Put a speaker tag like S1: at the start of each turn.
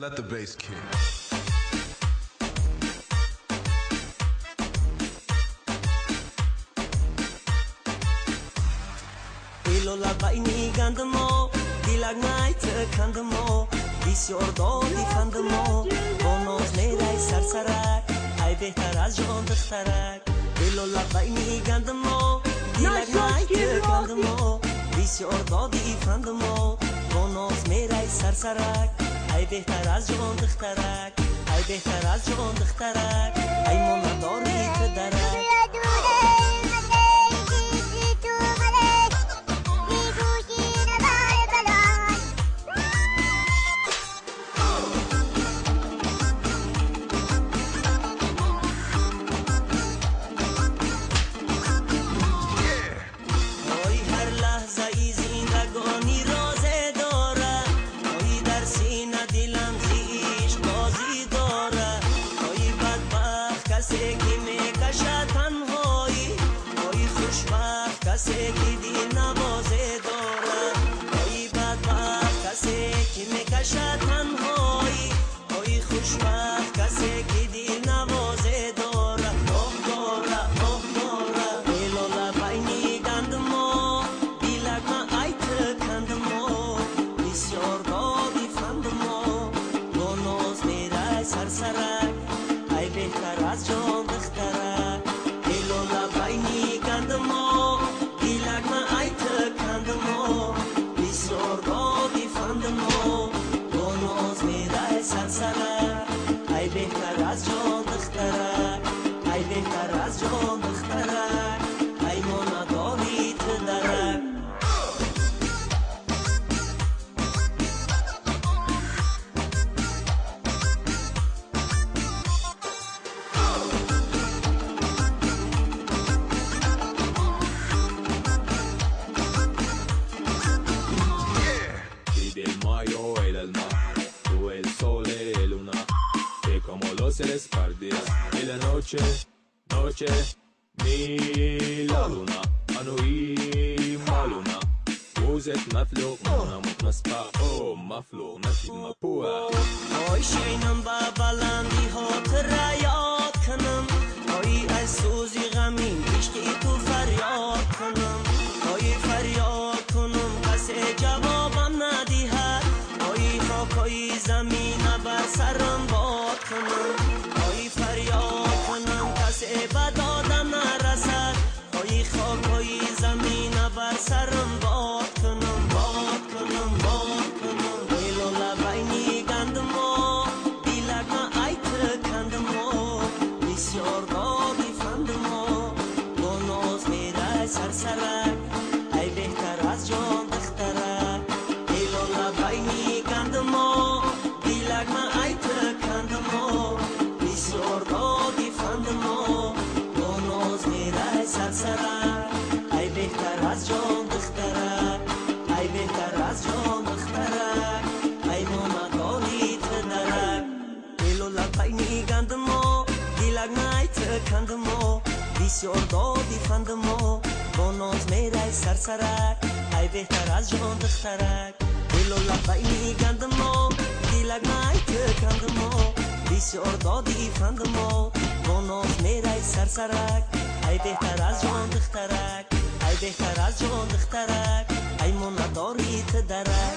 S1: Let the bass kick.
S2: Ilola baini gandamo, dilag night kandamo, بسیار دادی فندمو با ناز میرای سرسرک ای بهتر از جان دخترک دلولا بینی گندمو دیلک نایت گندمو بسیار دادی فندمو با ناز میرای سرسرک ای بهتر از جان دخترک ای بهتر از جان دخترک ای من نداری پدرک
S3: Noche, mi la luna, anui ma luna, وزت مفلوق منم مسپا او مفلوق نفید مپوه
S2: آی شینم با بلندی هات ریاد کنم آی از سوزی غمین عشقی تو فریاد کنم آی فریاد کنم کسی جوابم ندیهد آی خاکای زمین بر سرم باد کنم آی فریاد کنم کسی بدادم نرسد آی خاکای زمین بر سرم باد کنم باد کنم باد کنم ایلولا بینی گندمو دیلک ما ایت کندمو بسیار دادی فندمو با ناز میره سرسرک ای بهتر از جان دخترک ایلولا بینی گندمو دیلک ما ایت کندمو بسیار دادی فندمو با ناز میره سرسرک ای بهتر از جان دخترک ای بهتر از جان دخترک ای مامداری تدرک ایلولا بینی گندمو دیلک نایت کندمو بسیار دادی فندمو با ناز میره سرسرک ای بهتر از جان دخترک ایلولا بینی گندمو دیلک نایت کندمو بسیار دادی فندمو با ناز میره سرسرک ای بهتر از جان دخترک ای بهتر از جان دخترک ای من نداری تدرک